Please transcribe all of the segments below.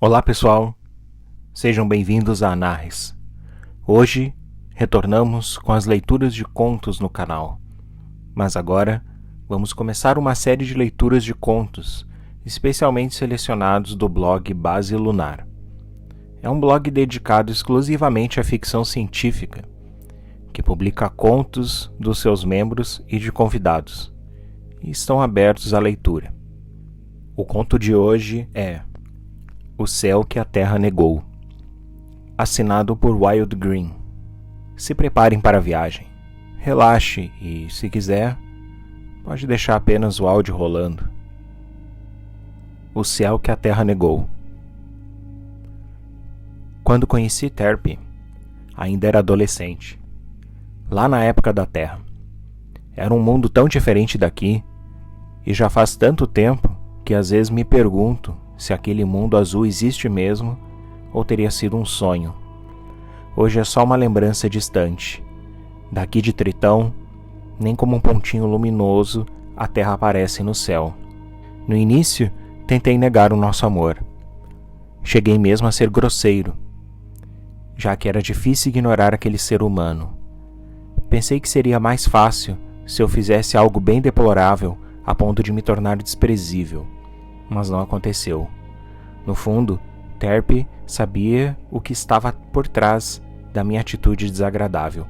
Olá pessoal, sejam bem-vindos a Anarres. Hoje retornamos com as leituras de contos no canal, mas agora vamos começar uma série de leituras de contos, especialmente selecionados do blog Base Lunar. É um blog dedicado exclusivamente à ficção científica, que publica contos dos seus membros e de convidados, e estão abertos à leitura. O conto de hoje é O Céu que a Terra Negou, assinado por Wild Green. Se preparem para a viagem, relaxe e, se quiser, pode deixar apenas o áudio rolando. O Céu que a Terra Negou. Quando conheci Terpe, ainda era adolescente, lá na época da Terra. Era um mundo tão diferente daqui, e já faz tanto tempo que às vezes me pergunto se aquele mundo azul existe mesmo ou teria sido um sonho. Hoje é só uma lembrança distante. Daqui de Tritão, nem como um pontinho luminoso a Terra aparece no céu. No início, tentei negar o nosso amor. Cheguei mesmo a ser grosseiro, já que era difícil ignorar aquele ser humano. Pensei que seria mais fácil se eu fizesse algo bem deplorável a ponto de me tornar desprezível. Mas não aconteceu. No fundo, Terpe sabia o que estava por trás da minha atitude desagradável.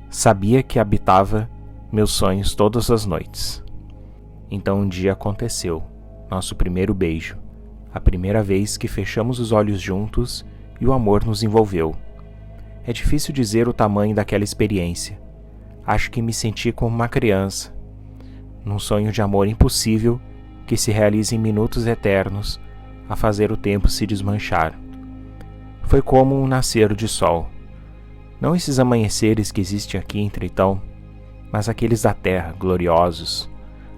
Sabia que habitava meus sonhos todas as noites. Então um dia aconteceu, nosso primeiro beijo, a primeira vez que fechamos os olhos juntos e o amor nos envolveu. É difícil dizer o tamanho daquela experiência. Acho que me senti como uma criança, num sonho de amor impossível que se realiza em minutos eternos, a fazer o tempo se desmanchar. Foi como um nascer de sol. Não esses amanheceres que existem aqui em Tritão, mas aqueles da terra, gloriosos.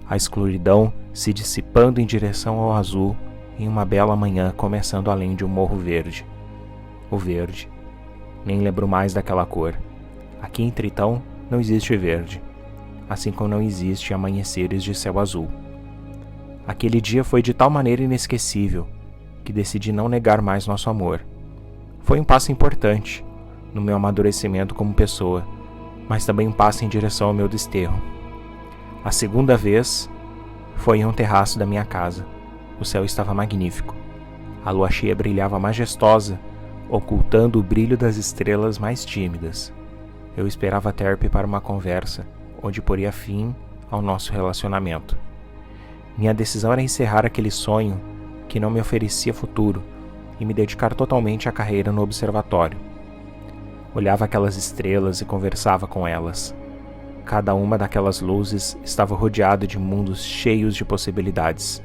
A escuridão se dissipando em direção ao azul em uma bela manhã começando além de um morro verde. O verde. Nem lembro mais daquela cor. Aqui em Tritão não existe verde, assim como não existe amanheceres de céu azul. Aquele dia foi de tal maneira inesquecível que decidi não negar mais nosso amor. Foi um passo importante no meu amadurecimento como pessoa, mas também um passo em direção ao meu desterro. A segunda vez foi em um terraço da minha casa. O céu estava magnífico. A lua cheia brilhava majestosa, ocultando o brilho das estrelas mais tímidas. Eu esperava Terpe para uma conversa onde poria fim ao nosso relacionamento. Minha decisão era encerrar aquele sonho que não me oferecia futuro e me dedicar totalmente à carreira no observatório. Olhava aquelas estrelas e conversava com elas. Cada uma daquelas luzes estava rodeada de mundos cheios de possibilidades.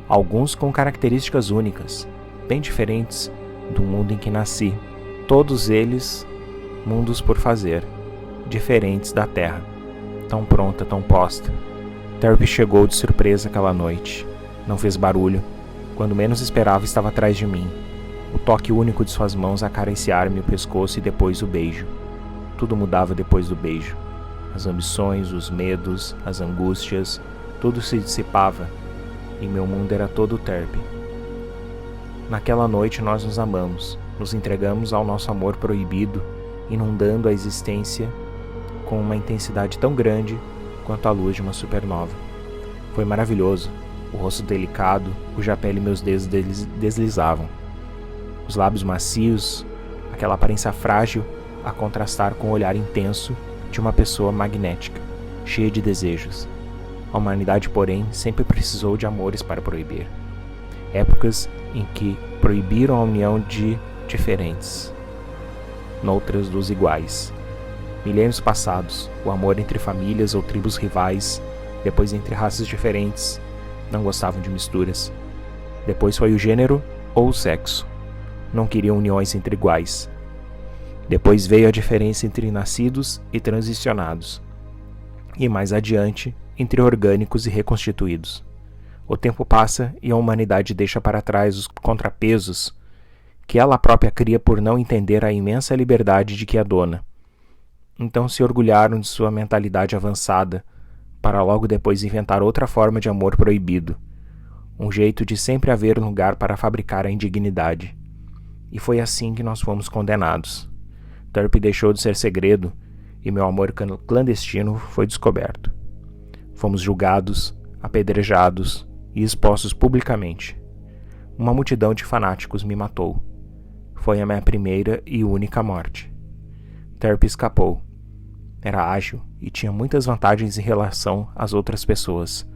Alguns com características únicas, bem diferentes do mundo em que nasci. Todos eles, mundos por fazer, diferentes da Terra, tão pronta, tão posta. Terpe chegou de surpresa aquela noite. Não fez barulho. Quando menos esperava, estava atrás de mim. O toque único de suas mãos acariciar-me o pescoço e depois o beijo. Tudo mudava depois do beijo. As ambições, os medos, as angústias, tudo se dissipava e meu mundo era todo Terpe. Naquela noite nós nos amamos, nos entregamos ao nosso amor proibido, inundando a existência com uma intensidade tão grande quanto a luz de uma supernova. Foi maravilhoso, o rosto delicado, cuja pele meus dedos deslizavam. Os lábios macios, aquela aparência frágil a contrastar com o olhar intenso de uma pessoa magnética, cheia de desejos. A humanidade, porém, sempre precisou de amores para proibir. Épocas em que proibiram a união de diferentes, noutras dos iguais. Milênios passados, o amor entre famílias ou tribos rivais, depois entre raças diferentes, não gostavam de misturas. Depois foi o gênero ou o sexo, não queriam uniões entre iguais. Depois veio a diferença entre nascidos e transicionados. E mais adiante, entre orgânicos e reconstituídos. O tempo passa e a humanidade deixa para trás os contrapesos que ela própria cria por não entender a imensa liberdade de que é dona. Então se orgulharam de sua mentalidade avançada, para logo depois inventar outra forma de amor proibido, Um jeito de sempre haver lugar para fabricar a indignidade. E foi assim que nós fomos condenados. Turpie deixou de ser segredo e meu amor clandestino foi descoberto. Fomos julgados, apedrejados e expostos publicamente. Uma multidão de fanáticos me matou. Foi a minha primeira e única morte. Turpie escapou. Era ágil e tinha muitas vantagens em relação às outras pessoas.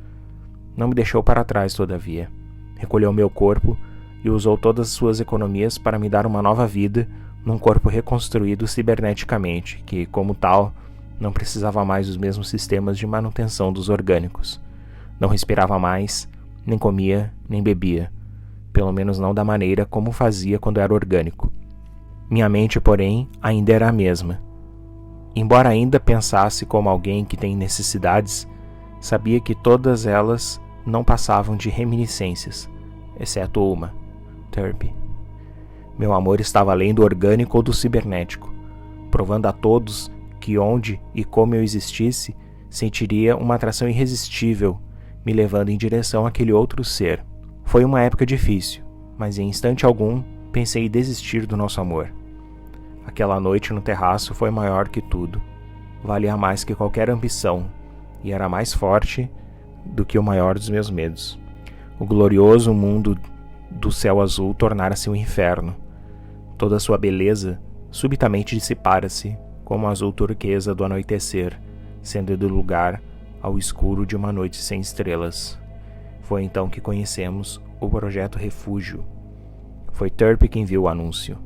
Não me deixou para trás, todavia. Recolheu meu corpo e usou todas as suas economias para me dar uma nova vida num corpo reconstruído ciberneticamente, que, como tal, não precisava mais dos mesmos sistemas de manutenção dos orgânicos. Não respirava mais, nem comia, nem bebia. Pelo menos não da maneira como fazia quando era orgânico. Minha mente, porém, ainda era a mesma. Embora ainda pensasse como alguém que tem necessidades, sabia que todas elas não passavam de reminiscências, exceto uma, Turpie. Meu amor estava além do orgânico ou do cibernético, provando a todos que onde e como eu existisse, sentiria uma atração irresistível, me levando em direção àquele outro ser. Foi uma época difícil, mas em instante algum pensei em desistir do nosso amor. Aquela noite no terraço foi maior que tudo. Valia mais que qualquer ambição, e era mais forte do que o maior dos meus medos. O glorioso mundo do céu azul tornara-se um inferno. Toda sua beleza subitamente dissipara-se como o azul turquesa do anoitecer, cedendo lugar ao escuro de uma noite sem estrelas. Foi então que conhecemos o Projeto Refúgio. Foi Turpie quem viu o anúncio.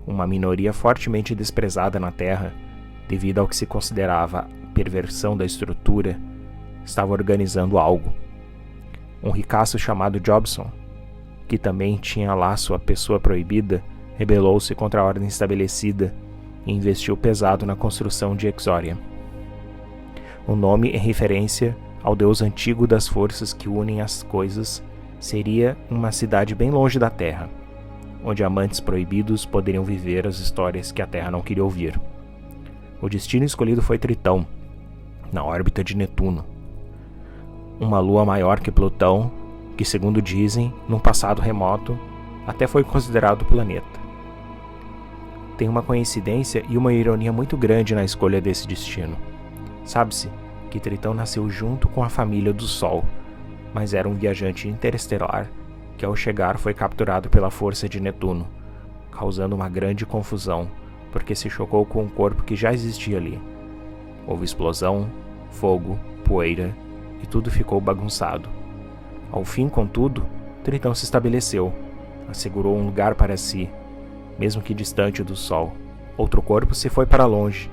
Uma minoria fortemente desprezada na Terra, devido ao que se considerava perversão da estrutura, estava organizando algo. Um ricaço chamado Jobson, que também tinha lá sua pessoa proibida, rebelou-se contra a ordem estabelecida e investiu pesado na construção de Exoria. O nome em referência ao deus antigo das forças que unem as coisas seria uma cidade bem longe da Terra, onde amantes proibidos poderiam viver as histórias que a Terra não queria ouvir. O destino escolhido foi Tritão, na órbita de Netuno. Uma lua maior que Plutão, que, segundo dizem, num passado remoto, até foi considerado planeta. Tem uma coincidência e uma ironia muito grande na escolha desse destino. Sabe-se que Tritão nasceu junto com a família do Sol, mas era um viajante interestelar que ao chegar foi capturado pela força de Netuno, causando uma grande confusão, porque se chocou com um corpo que já existia ali. Houve explosão, fogo, poeira, e tudo ficou bagunçado. Ao fim, contudo, Tritão se estabeleceu, assegurou um lugar para si, mesmo que distante do Sol. Outro corpo se foi para longe.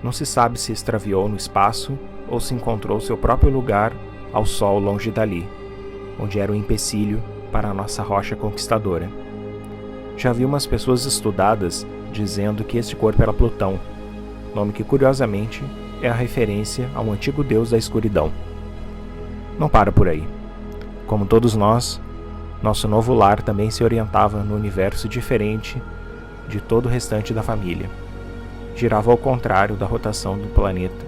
Não se sabe se extraviou no espaço ou se encontrou seu próprio lugar ao Sol longe dali, onde era um empecilho para a nossa rocha conquistadora. Já vi umas pessoas estudadas dizendo que este corpo era Plutão, nome que curiosamente é a referência a um antigo deus da escuridão. Não para por aí. Como todos nós, nosso novo lar também se orientava no universo diferente de todo o restante da família. Girava ao contrário da rotação do planeta,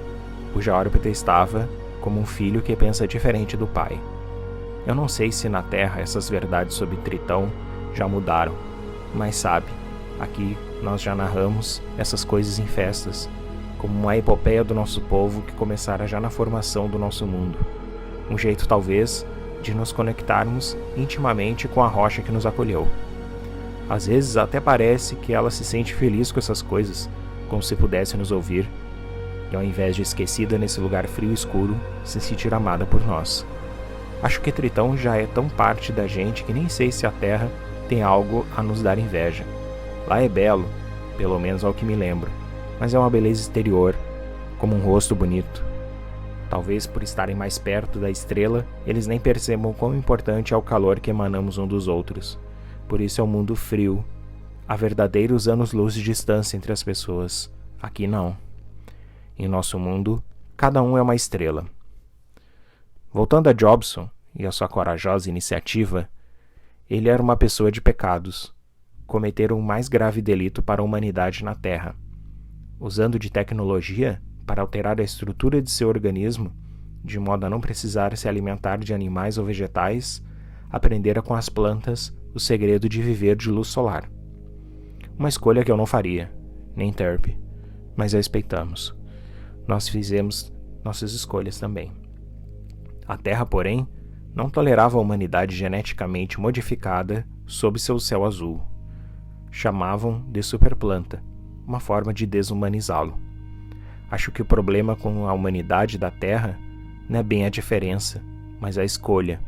cuja órbita estava como um filho que pensa diferente do pai. Eu não sei se na Terra essas verdades sobre Tritão já mudaram, mas sabe, aqui nós já narramos essas coisas em festas, como uma epopeia do nosso povo que começara já na formação do nosso mundo. Um jeito, talvez, de nos conectarmos intimamente com a rocha que nos acolheu. Às vezes até parece que ela se sente feliz com essas coisas, como se pudesse nos ouvir, e ao invés de esquecida nesse lugar frio e escuro, se sentir amada por nós. Acho que Tritão já é tão parte da gente que nem sei se a Terra tem algo a nos dar inveja. Lá é belo, pelo menos ao que me lembro, mas é uma beleza exterior, como um rosto bonito. Talvez por estarem mais perto da estrela, eles nem percebam quão importante é o calor que emanamos um dos outros. Por isso é um mundo frio. Há verdadeiros anos-luz de distância entre as pessoas. Aqui não. Em nosso mundo, cada um é uma estrela. Voltando a Jobson e a sua corajosa iniciativa, ele era uma pessoa de pecados. Cometeram o mais grave delito para a humanidade na Terra. Usando de tecnologia para alterar a estrutura de seu organismo, de modo a não precisar se alimentar de animais ou vegetais, aprendera com as plantas o segredo de viver de luz solar. Uma escolha que eu não faria, nem Terp, mas a respeitamos. Nós fizemos nossas escolhas também. A Terra, porém, não tolerava a humanidade geneticamente modificada sob seu céu azul. Chamavam de superplanta, uma forma de desumanizá-lo. Acho que o problema com a humanidade da Terra não é bem a diferença, mas a escolha.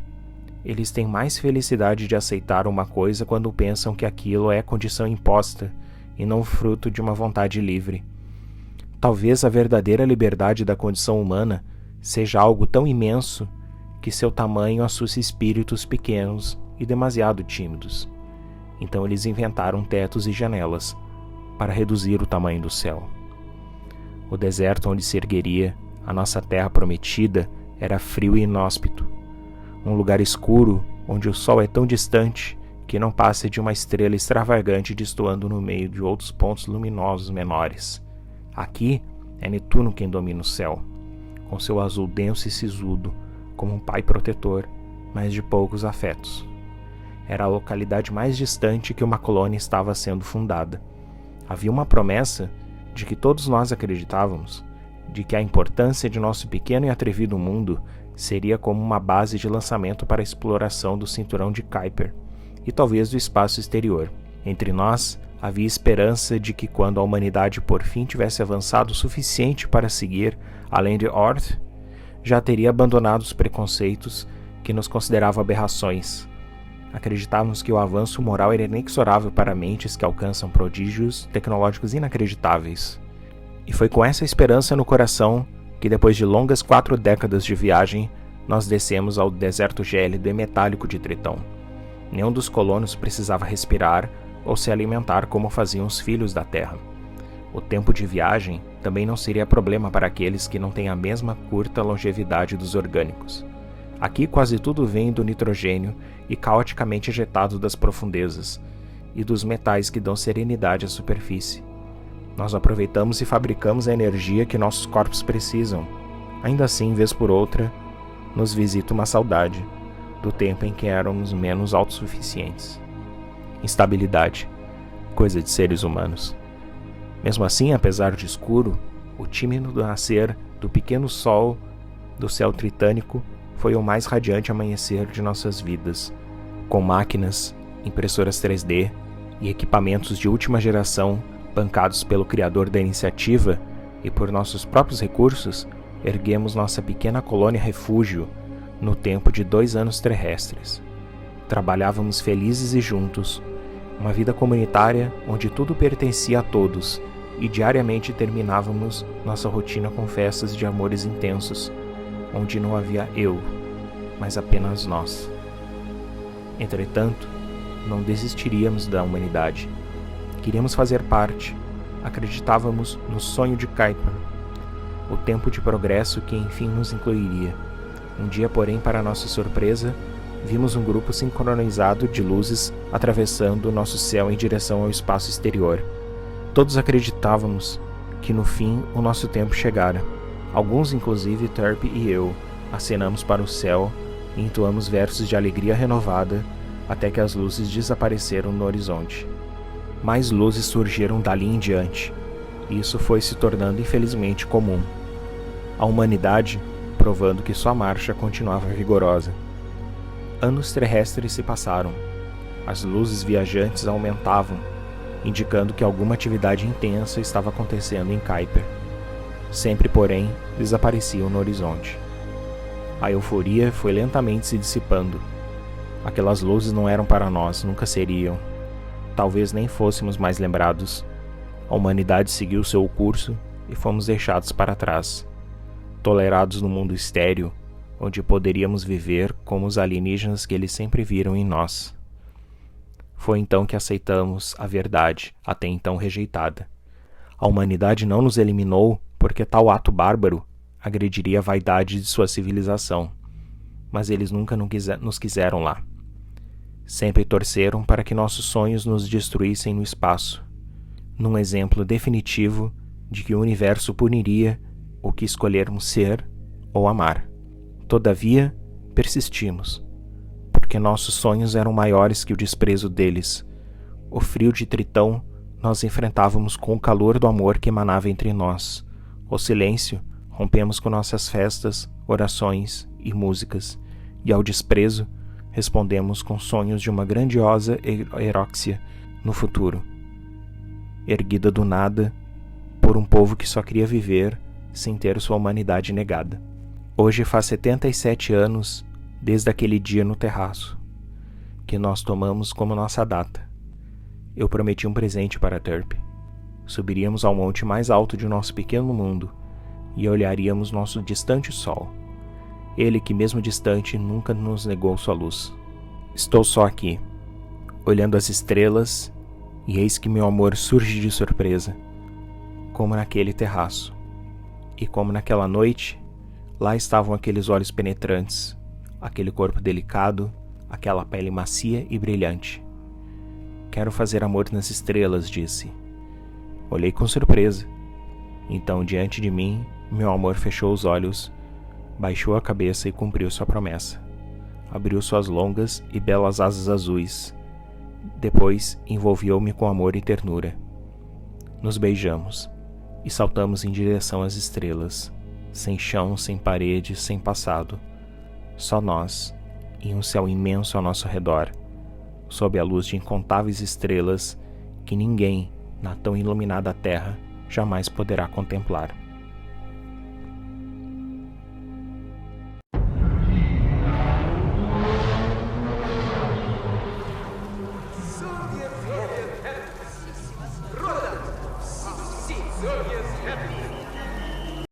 Eles têm mais felicidade de aceitar uma coisa quando pensam que aquilo é condição imposta e não fruto de uma vontade livre. Talvez a verdadeira liberdade da condição humana seja algo tão imenso que seu tamanho assuste espíritos pequenos e demasiado tímidos. Então eles inventaram tetos e janelas para reduzir o tamanho do céu. O deserto onde se ergueria a nossa terra prometida era frio e inóspito. Um lugar escuro onde o sol é tão distante que não passa de uma estrela extravagante destoando no meio de outros pontos luminosos menores. Aqui é Netuno quem domina o céu, com seu azul denso e sisudo, como um pai protetor, mas de poucos afetos. Era a localidade mais distante que uma colônia estava sendo fundada. Havia uma promessa de que todos nós acreditávamos, de que a importância de nosso pequeno e atrevido mundo seria como uma base de lançamento para a exploração do cinturão de Kuiper e talvez do espaço exterior. Entre nós, havia esperança de que quando a humanidade por fim tivesse avançado o suficiente para seguir além de Orth, já teria abandonado os preconceitos que nos consideravam aberrações. Acreditávamos que o avanço moral era inexorável para mentes que alcançam prodígios tecnológicos inacreditáveis. E foi com essa esperança no coração que depois de longas 4 décadas de viagem, nós descemos ao deserto gélido e metálico de Tritão. Nenhum dos colonos precisava respirar ou se alimentar como faziam os filhos da Terra. O tempo de viagem também não seria problema para aqueles que não têm a mesma curta longevidade dos orgânicos. Aqui quase tudo vem do nitrogênio e caoticamente ejetado das profundezas, e dos metais que dão serenidade à superfície. Nós aproveitamos e fabricamos a energia que nossos corpos precisam. Ainda assim, vez por outra, nos visita uma saudade do tempo em que éramos menos autossuficientes. Instabilidade, coisa de seres humanos. Mesmo assim, apesar de escuro, o tímido nascer do pequeno sol do céu tritânico foi o mais radiante amanhecer de nossas vidas. Com máquinas, impressoras 3D e equipamentos de última geração, bancados pelo criador da iniciativa e por nossos próprios recursos, erguemos nossa pequena colônia refúgio no tempo de 2 anos terrestres. Trabalhávamos felizes e juntos, uma vida comunitária onde tudo pertencia a todos, e diariamente terminávamos nossa rotina com festas de amores intensos, onde não havia eu, mas apenas nós. Entretanto, não desistiríamos da humanidade. Queríamos fazer parte, acreditávamos no sonho de Kuiper, o tempo de progresso que enfim nos incluiria. Um dia, porém, para nossa surpresa, vimos um grupo sincronizado de luzes atravessando o nosso céu em direção ao espaço exterior. Todos acreditávamos que no fim o nosso tempo chegara. Alguns, inclusive Terp e eu, acenamos para o céu e entoamos versos de alegria renovada até que as luzes desapareceram no horizonte. Mais luzes surgiram dali em diante, e isso foi se tornando infelizmente comum. A humanidade provando que sua marcha continuava vigorosa. Anos terrestres se passaram. As luzes viajantes aumentavam, indicando que alguma atividade intensa estava acontecendo em Kuiper. Sempre, porém, desapareciam no horizonte. A euforia foi lentamente se dissipando. Aquelas luzes não eram para nós, nunca seriam. Talvez nem fôssemos mais lembrados. A humanidade seguiu seu curso e fomos deixados para trás, tolerados no mundo estéril, onde poderíamos viver como os alienígenas que eles sempre viram em nós. Foi então que aceitamos a verdade, até então rejeitada. A humanidade não nos eliminou porque tal ato bárbaro agrediria a vaidade de sua civilização, mas eles nunca nos quiseram lá. Sempre torceram para que nossos sonhos nos destruíssem no espaço, num exemplo definitivo de que o universo puniria o que escolhermos ser ou amar. Todavia, persistimos, porque nossos sonhos eram maiores que o desprezo deles. O frio de Tritão nós enfrentávamos com o calor do amor que emanava entre nós. O silêncio rompemos com nossas festas, orações e músicas, e ao desprezo respondemos com sonhos de uma grandiosa heróxia no futuro, erguida do nada por um povo que só queria viver sem ter sua humanidade negada. Hoje faz 77 anos desde aquele dia no terraço, que nós tomamos como nossa data. Eu prometi um presente para Terp. Subiríamos ao monte mais alto de nosso pequeno mundo e olharíamos nosso distante sol. Ele que mesmo distante nunca nos negou sua luz. Estou só aqui, olhando as estrelas, e eis que meu amor surge de surpresa, como naquele terraço. E como naquela noite, lá estavam aqueles olhos penetrantes, aquele corpo delicado, aquela pele macia e brilhante. Quero fazer amor nas estrelas, disse. Olhei com surpresa. Então, diante de mim, meu amor fechou os olhos, baixou a cabeça e cumpriu sua promessa. Abriu suas longas e belas asas azuis. Depois, envolveu-me com amor e ternura. Nos beijamos e saltamos em direção às estrelas, sem chão, sem paredes, sem passado. Só nós, em um céu imenso ao nosso redor, sob a luz de incontáveis estrelas que ninguém, na tão iluminada terra, jamais poderá contemplar. Soviet happy.